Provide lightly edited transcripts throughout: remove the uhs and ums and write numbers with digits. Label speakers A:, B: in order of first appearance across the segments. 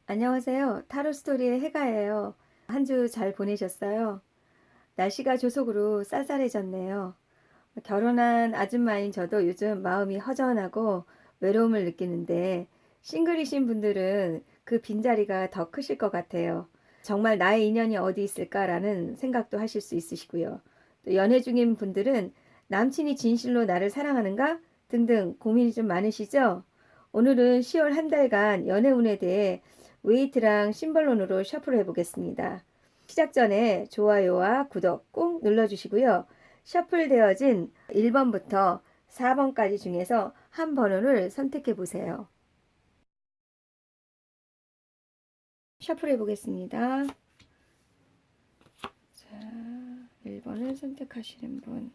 A: 안녕하세요. 타로스토리의 해가예요. 한 주 잘 보내셨어요? 날씨가 조속으로 쌀쌀해졌네요. 결혼한 아줌마인 저도 요즘 마음이 허전하고 외로움을 느끼는데 싱글이신 분들은 그 빈자리가 더 크실 것 같아요. 정말 나의 인연이 어디 있을까라는 생각도 하실 수 있으시고요. 또 연애 중인 분들은 남친이 진실로 나를 사랑하는가 등등 고민이 좀 많으시죠? 오늘은 10월 한 달간 연애 운에 대해 웨이트랑 심벌론으로 셔플을 해보겠습니다. 시작 전에 좋아요와 구독 꼭 눌러주시고요. 셔플되어진 1번부터 4번까지 중에서 한 번호를 선택해 보세요. 셔플해 보겠습니다. 자, 1번을 선택하시는 분.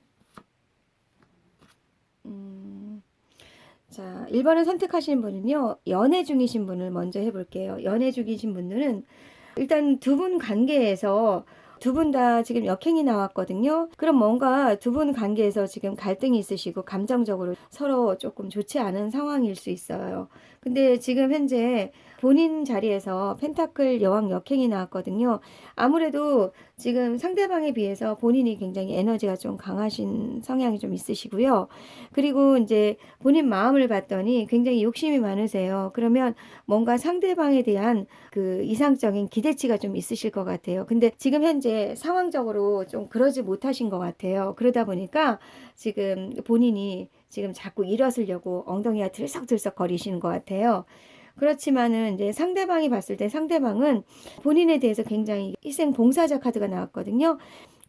A: 자, 1번을 선택하시는 분은요, 연애 중이신 분을 먼저 해볼게요. 연애 중이신 분들은 일단 두 분 관계에서 두 분 다 지금 역행이 나왔거든요. 그럼 뭔가 두 분 관계에서 지금 갈등이 있으시고 감정적으로 서로 조금 좋지 않은 상황일 수 있어요. 근데 지금 현재 본인 자리에서 펜타클 여왕 역행이 나왔거든요. 아무래도 지금 상대방에 비해서 본인이 굉장히 에너지가 좀 강하신 성향이 좀 있으시고요. 그리고 이제 본인 마음을 봤더니 굉장히 욕심이 많으세요. 그러면 뭔가 상대방에 대한 그 이상적인 기대치가 좀 있으실 것 같아요. 근데 지금 현재 상황적으로 좀 그러지 못하신 것 같아요. 그러다 보니까 지금 본인이 지금 자꾸 일어서려고 엉덩이가 들썩들썩 거리시는 것 같아요. 그렇지만은 이제 상대방이 봤을 때 상대방은 본인에 대해서 굉장히 희생 봉사자 카드가 나왔거든요.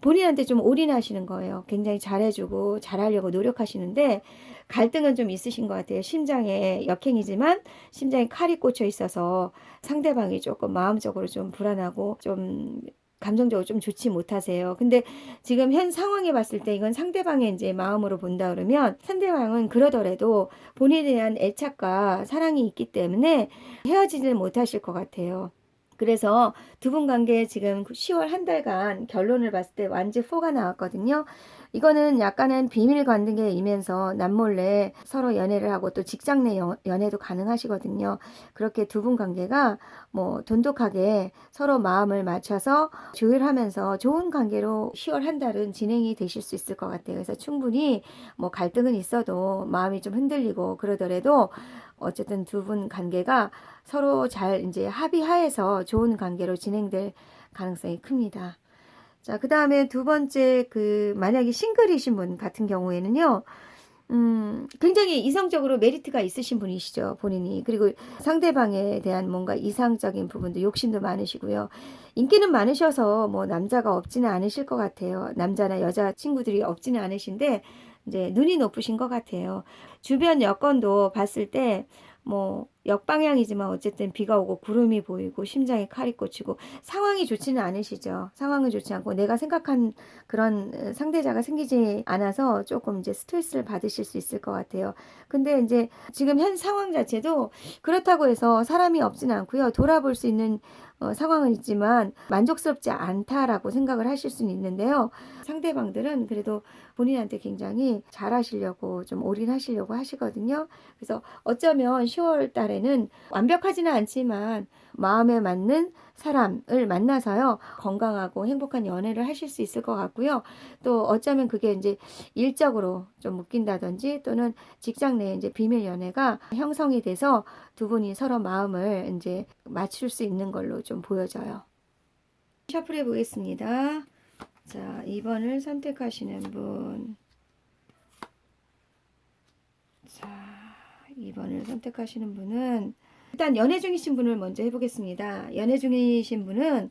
A: 본인한테 좀 올인하시는 거예요. 굉장히 잘해주고 잘하려고 노력하시는데 갈등은 좀 있으신 것 같아요. 심장에 역행이지만 심장에 칼이 꽂혀 있어서 상대방이 조금 마음적으로 좀 불안하고 좀 감정적으로 좀 좋지 못하세요. 근데 지금 현 상황에 봤을 때 이건 상대방의 이제 마음으로 본다 그러면 상대방은 그러더라도 본인에 대한 애착과 사랑이 있기 때문에 헤어지지는 못하실 것 같아요. 그래서 두 분 관계 지금 10월 한 달간 결론을 봤을 때 완즈 4가 나왔거든요. 이거는 약간은 비밀 관계이면서 남몰래 서로 연애를 하고 또 직장 내 연애도 가능하시거든요. 그렇게 두 분 관계가 뭐 돈독하게 서로 마음을 맞춰서 조율하면서 좋은 관계로 10월 한 달은 진행이 되실 수 있을 것 같아요. 그래서 충분히 뭐 갈등은 있어도 마음이 좀 흔들리고 그러더라도 어쨌든 두 분 관계가 서로 잘 이제 합의하에서 좋은 관계로 진행될 가능성이 큽니다. 자, 그 다음에 두 번째, 만약에 싱글이신 분 같은 경우에는요, 굉장히 이성적으로 메리트가 있으신 분이시죠, 본인이. 그리고 상대방에 대한 뭔가 이상적인 부분도 욕심도 많으시고요. 인기는 많으셔서 뭐 남자가 없지는 않으실 것 같아요. 남자나 여자 친구들이 없지는 않으신데, 이제 눈이 높으신 것 같아요. 주변 여건도 봤을 때, 뭐, 역방향이지만 어쨌든 비가 오고 구름이 보이고 심장에 칼이 꽂히고 상황이 좋지는 않으시죠. 상황은 좋지 않고 내가 생각한 그런 상대자가 생기지 않아서 조금 이제 스트레스를 받으실 수 있을 것 같아요. 근데 이제 지금 현 상황 자체도 그렇다고 해서 사람이 없지는 않고요. 돌아볼 수 있는 상황은 있지만 만족스럽지 않다라고 생각을 하실 수는 있는데요. 상대방들은 그래도 본인한테 굉장히 잘하시려고 좀 올인하시려고 하시거든요. 그래서 어쩌면 10월 달에는 완벽하지는 않지만 마음에 맞는 사람을 만나서요. 건강하고 행복한 연애를 하실 수 있을 것 같고요. 또 어쩌면 그게 이제 일적으로 좀 묶인다든지 또는 직장 내에 이제 비밀 연애가 형성이 돼서 두 분이 서로 마음을 이제 맞출 수 있는 걸로 좀 보여져요. 샤플해 보겠습니다. 자, 2번을 선택하시는 분. 자, 2번을 선택하시는 분은 일단 연애 중이신 분을 먼저 해보겠습니다. 연애 중이신 분은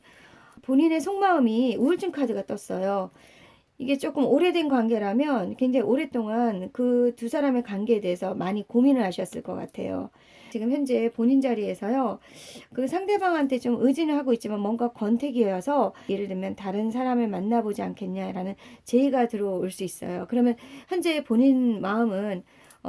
A: 본인의 속마음이 우울증 카드가 떴어요. 이게 조금 오래된 관계라면 굉장히 오랫동안 그 두 사람의 관계에 대해서 많이 고민을 하셨을 것 같아요. 지금 현재 본인 자리에서요, 그 상대방한테 좀 의지는 하고 있지만 뭔가 권태기여서 예를 들면 다른 사람을 만나보지 않겠냐라는 제의가 들어올 수 있어요. 그러면 현재 본인 마음은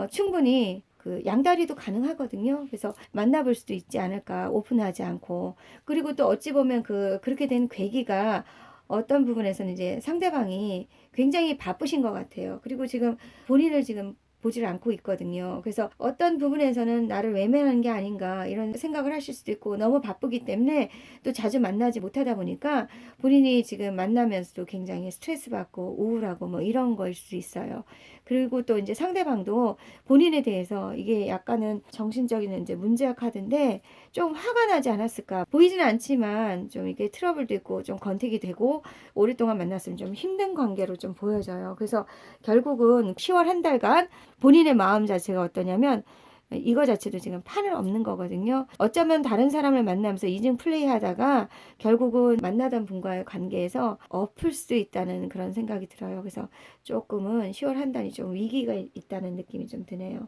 A: 충분히 그 양다리도 가능하거든요. 그래서 만나볼 수도 있지 않을까 오픈하지 않고 그리고 또 어찌 보면 그렇게 된 계기가 어떤 부분에서는 이제 상대방이 굉장히 바쁘신 것 같아요. 그리고 지금 본인을 지금 보질 않고 있거든요. 그래서 어떤 부분에서는 나를 외면하는 게 아닌가 이런 생각을 하실 수도 있고, 너무 바쁘기 때문에 또 자주 만나지 못하다 보니까 본인이 지금 만나면서도 굉장히 스트레스 받고 우울하고 뭐 이런 거일 수 있어요. 그리고 또 이제 상대방도 본인에 대해서 이게 약간은 정신적인 이제 문제학 카드인데 좀 화가 나지 않았을까. 보이지는 않지만 좀 이게 트러블도 있고 좀 건택이 되고 오랫동안 만났으면 좀 힘든 관계로 좀 보여져요. 그래서 결국은 10월 한 달간 본인의 마음 자체가 어떠냐면 이거 자체도 지금 판은 없는 거거든요. 어쩌면 다른 사람을 만나면서 이중 플레이 하다가 결국은 만나던 분과의 관계에서 엎을 수도 있다는 그런 생각이 들어요. 그래서 조금은 10월 한 달이 좀 위기가 있다는 느낌이 좀 드네요.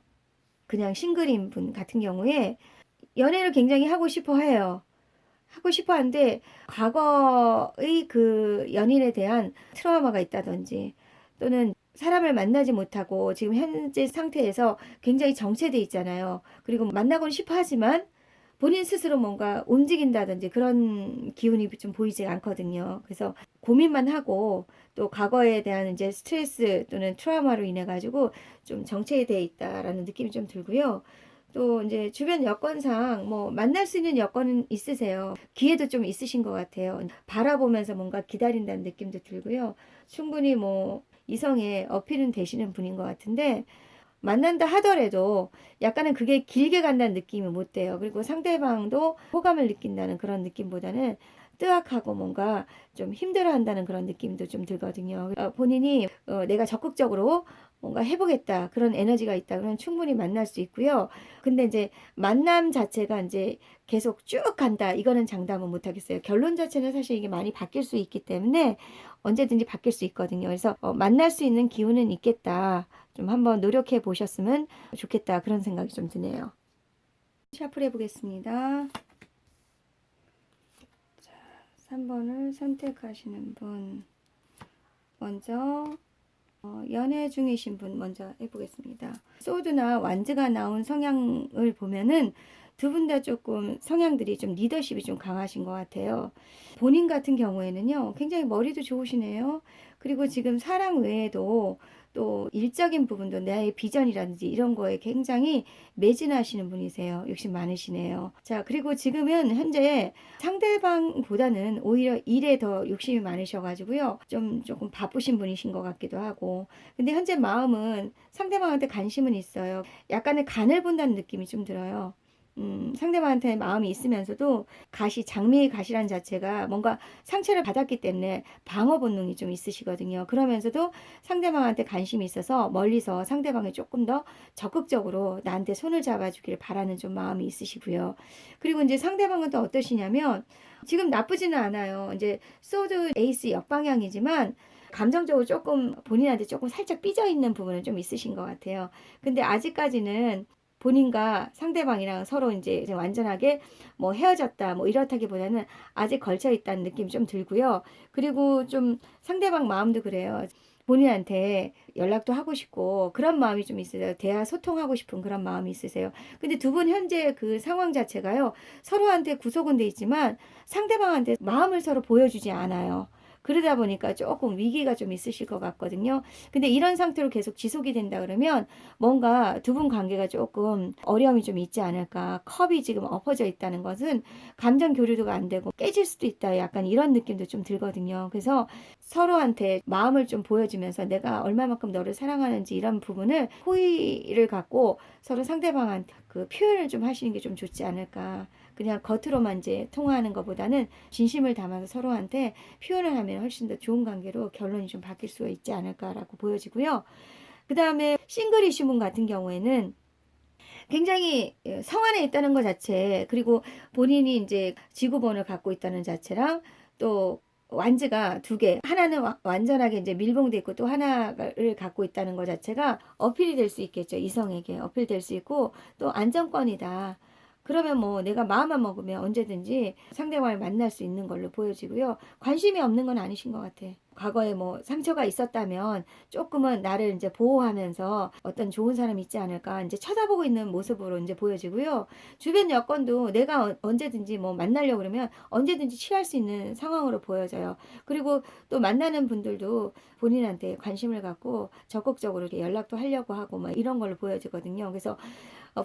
A: 그냥 싱글인 분 같은 경우에 연애를 굉장히 하고 싶어 해요. 하고 싶어 하는데 과거의 그 연인에 대한 트라우마가 있다든지, 또는 사람을 만나지 못하고 지금 현재 상태에서 굉장히 정체돼 있잖아요. 그리고 만나고는 싶어 하지만 본인 스스로 뭔가 움직인다든지 그런 기운이 좀 보이지 않거든요. 그래서 고민만 하고 또 과거에 대한 이제 스트레스 또는 트라우마로 인해 가지고 좀 정체돼 있다라는 느낌이 좀 들고요. 또 이제 주변 여건상 뭐 만날 수 있는 여건은 있으세요. 기회도 좀 있으신 것 같아요. 바라보면서 뭔가 기다린다는 느낌도 들고요. 충분히 뭐 이성에 어필은 되시는 분인 것 같은데, 만난다 하더라도 약간은 그게 길게 간다는 느낌이 못 돼요. 그리고 상대방도 호감을 느낀다는 그런 느낌보다는 뜨악하고 뭔가 좀 힘들어한다는 그런 느낌도 좀 들거든요. 본인이 내가 적극적으로 뭔가 해보겠다 그런 에너지가 있다 그러면 충분히 만날 수 있고요. 근데 이제 만남 자체가 이제 계속 쭉 간다 이거는 장담은 못 하겠어요. 결론 자체는 사실 이게 많이 바뀔 수 있기 때문에 언제든지 바뀔 수 있거든요. 그래서 만날 수 있는 기운은 있겠다. 좀 한번 노력해 보셨으면 좋겠다 그런 생각이 좀 드네요. 샤플 해보겠습니다. 자, 3번을 선택하시는 분 먼저 연애 중이신 분 먼저 해보겠습니다. 소드나 완즈가 나온 성향을 보면은 두 분 다 조금 성향들이 좀 리더십이 좀 강하신 것 같아요. 본인 같은 경우에는요, 굉장히 머리도 좋으시네요. 그리고 지금 사랑 외에도 또 일적인 부분도 나의 비전이라든지 이런 거에 굉장히 매진하시는 분이세요. 욕심 많으시네요. 자, 그리고 지금은 현재 상대방보다는 오히려 일에 더 욕심이 많으셔가지고요. 조금 바쁘신 분이신 것 같기도 하고. 근데 현재 마음은 상대방한테 관심은 있어요. 약간의 간을 본다는 느낌이 좀 들어요. 상대방한테 마음이 있으면서도 장미의 가시란 자체가 뭔가 상처를 받았기 때문에 방어 본능이 좀 있으시거든요. 그러면서도 상대방한테 관심이 있어서 멀리서 상대방이 조금 더 적극적으로 나한테 손을 잡아주기를 바라는 좀 마음이 있으시고요. 그리고 이제 상대방은 또 어떠시냐면 지금 나쁘지는 않아요. 이제 소드 에이스 역방향이지만 감정적으로 조금 본인한테 조금 살짝 삐져 있는 부분은 좀 있으신 것 같아요. 근데 아직까지는 본인과 상대방이랑 서로 이제 완전하게 뭐 헤어졌다 뭐 이렇다기보다는 아직 걸쳐 있다는 느낌이 좀 들고요. 그리고 좀 상대방 마음도 그래요. 본인한테 연락도 하고 싶고 그런 마음이 좀 있으세요. 대화 소통하고 싶은 그런 마음이 있으세요. 근데 두 분 현재 그 상황 자체가요. 서로한테 구속은 돼 있지만 상대방한테 마음을 서로 보여주지 않아요. 그러다 보니까 조금 위기가 좀 있으실 것 같거든요. 근데 이런 상태로 계속 지속이 된다 그러면 뭔가 두 분 관계가 조금 어려움이 좀 있지 않을까. 컵이 지금 엎어져 있다는 것은 감정 교류가 안 되고 깨질 수도 있다. 약간 이런 느낌도 좀 들거든요. 그래서 서로한테 마음을 좀 보여주면서 내가 얼마만큼 너를 사랑하는지 이런 부분을 호의를 갖고 서로 상대방한테 그 표현을 좀 하시는 게 좀 좋지 않을까. 그냥 겉으로만 이제 통화하는 것보다는 진심을 담아서 서로한테 표현을 하면 훨씬 더 좋은 관계로 결론이 좀 바뀔 수가 있지 않을까라고 보여지고요. 그 다음에 싱글이신 분 같은 경우에는 굉장히 성 안에 있다는 것 자체, 그리고 본인이 이제 지구본을 갖고 있다는 자체랑 또 완즈가 두 개, 하나는 완전하게 이제 밀봉돼 있고 또 하나를 갖고 있다는 것 자체가 어필이 될 수 있겠죠. 이성에게 어필될 수 있고 또 안정권이다. 그러면 뭐 내가 마음만 먹으면 언제든지 상대방을 만날 수 있는 걸로 보여지고요. 관심이 없는 건 아니신 것 같아. 과거에 뭐 상처가 있었다면 조금은 나를 이제 보호하면서 어떤 좋은 사람이 있지 않을까 이제 쳐다보고 있는 모습으로 이제 보여지고요. 주변 여건도 내가 언제든지 뭐 만나려고 그러면 언제든지 취할 수 있는 상황으로 보여져요. 그리고 또 만나는 분들도 본인한테 관심을 갖고 적극적으로 이렇게 연락도 하려고 하고 막 이런 걸로 보여지거든요. 그래서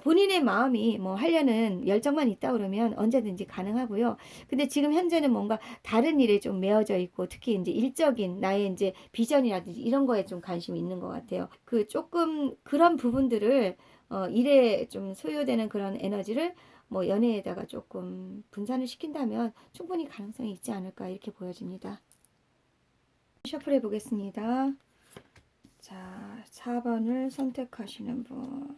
A: 본인의 마음이 뭐 하려는 열정만 있다 그러면 언제든지 가능하고요. 근데 지금 현재는 뭔가 다른 일에 좀 매여져 있고 특히 이제 일적인 나의 이제 비전이라든지 이런 거에 좀 관심이 있는 것 같아요. 그 조금 그런 부분들을 일에 좀 소요되는 그런 에너지를 뭐 연애에다가 조금 분산을 시킨다면 충분히 가능성이 있지 않을까 이렇게 보여집니다. 셔플해 보겠습니다. 자, 4번을 선택하시는 분.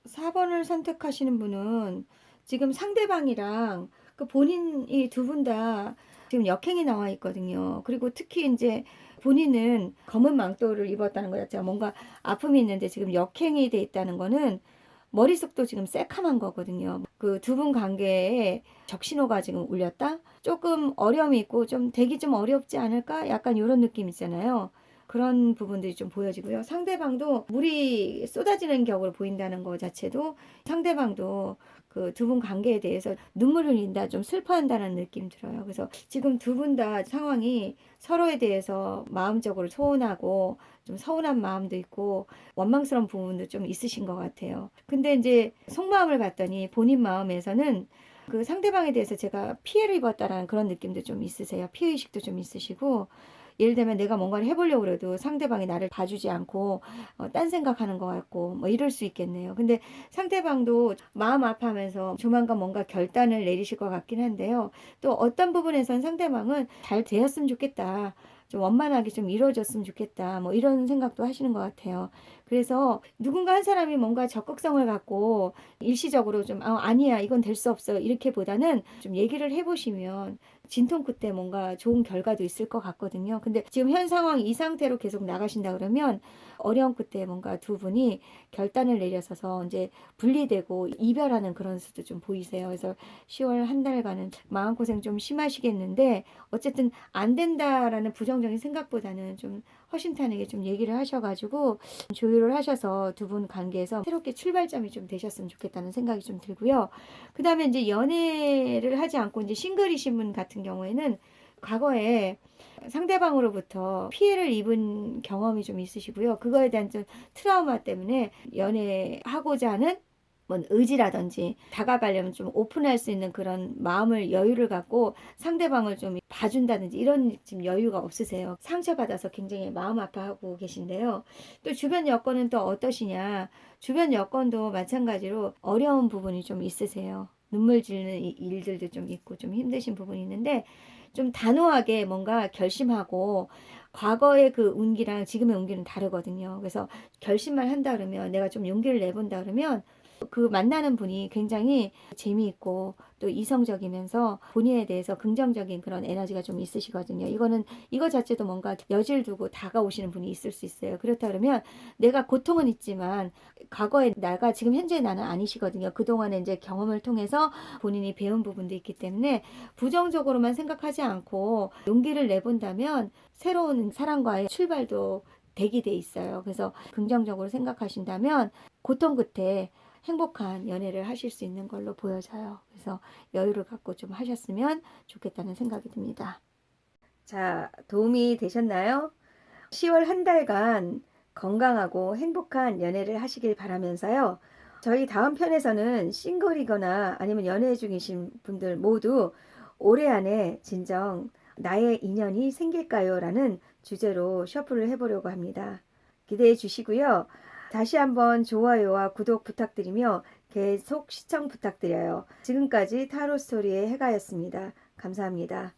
A: 4번을 선택하시는 분은 지금 상대방이랑 그 본인이 두 분 다 지금 역행이 나와 있거든요. 그리고 특히 이제 본인은 검은 망토를 입었다는 거 자체가 뭔가 아픔이 있는데 지금 역행이 돼 있다는 거는 머릿속도 지금 새카만 거거든요. 그 두 분 관계에 적신호가 지금 울렸다? 조금 어려움이 있고 좀 되기 좀 어렵지 않을까? 약간 이런 느낌 있잖아요. 그런 부분들이 좀 보여지고요. 상대방도 물이 쏟아지는 격으로 보인다는 것 자체도 상대방도 그 두 분 관계에 대해서 눈물을 흘린다, 좀 슬퍼한다는 느낌 들어요. 그래서 지금 두 분 다 상황이 서로에 대해서 마음적으로 소원하고 좀 서운한 마음도 있고 원망스러운 부분도 좀 있으신 것 같아요. 근데 이제 속마음을 봤더니 본인 마음에서는 그 상대방에 대해서 제가 피해를 입었다라는 그런 느낌도 좀 있으세요. 피해의식도 좀 있으시고 예를 들면 내가 뭔가를 해보려고 해도 상대방이 나를 봐주지 않고 딴 생각하는 것 같고 뭐 이럴 수 있겠네요. 근데 상대방도 마음 아파하면서 조만간 뭔가 결단을 내리실 것 같긴 한데요. 또 어떤 부분에선 상대방은 잘 되었으면 좋겠다. 좀 원만하게 좀 이루어졌으면 좋겠다. 뭐 이런 생각도 하시는 것 같아요. 그래서 누군가 한 사람이 뭔가 적극성을 갖고 일시적으로 좀 아니야 이건 될 수 없어 이렇게 보다는 좀 얘기를 해보시면 진통 끝에 뭔가 좋은 결과도 있을 것 같거든요. 근데 지금 현 상황 이 상태로 계속 나가신다 그러면 어려운 끝에 뭔가 두 분이 결단을 내려서서 이제 분리되고 이별하는 그런 수도 좀 보이세요. 그래서 10월 한 달간은 마음고생 좀 심하시겠는데 어쨌든 안 된다라는 부정적인 생각보다는 좀 허심탄회하게 좀 얘기를 하셔가지고 조율을 하셔서 두 분 관계에서 새롭게 출발점이 좀 되셨으면 좋겠다는 생각이 좀 들고요. 그 다음에 이제 연애를 하지 않고 이제 싱글이신 분 같은 경우에는 과거에 상대방으로부터 피해를 입은 경험이 좀 있으시고요. 그거에 대한 좀 트라우마 때문에 연애하고자 하는 뭐 의지라든지 다가가려면 좀 오픈할 수 있는 그런 마음을 여유를 갖고 상대방을 좀 봐준다든지 이런 지금 여유가 없으세요. 상처받아서 굉장히 마음 아파하고 계신데요. 또 주변 여건은 또 어떠시냐. 주변 여건도 마찬가지로 어려운 부분이 좀 있으세요. 눈물 짓는 일들도 좀 있고 좀 힘드신 부분이 있는데 좀 단호하게 뭔가 결심하고 과거의 그 운기랑 지금의 운기는 다르거든요. 그래서 결심만 한다 그러면 내가 좀 용기를 내본다 그러면 그 만나는 분이 굉장히 재미있고 또 이성적이면서 본인에 대해서 긍정적인 그런 에너지가 좀 있으시거든요. 이거 자체도 뭔가 여지를 두고 다가오시는 분이 있을 수 있어요. 그렇다 그러면 내가 고통은 있지만 과거의 나가 지금 현재의 나는 아니시거든요. 그동안의 이제 경험을 통해서 본인이 배운 부분도 있기 때문에 부정적으로만 생각하지 않고 용기를 내본다면 새로운 사랑과의 출발도 되게 돼 있어요. 그래서 긍정적으로 생각하신다면 고통 끝에 행복한 연애를 하실 수 있는 걸로 보여져요. 그래서 여유를 갖고 좀 하셨으면 좋겠다는 생각이 듭니다. 자, 도움이 되셨나요? 10월 한 달간 건강하고 행복한 연애를 하시길 바라면서요. 저희 다음 편에서는 싱글이거나 아니면 연애 중이신 분들 모두 올해 안에 진정 나의 인연이 생길까요? 라는 주제로 셔플을 해보려고 합니다. 기대해 주시고요. 다시 한번 좋아요와 구독 부탁드리며 계속 시청 부탁드려요. 지금까지 타로스토리의 해가였습니다. 감사합니다.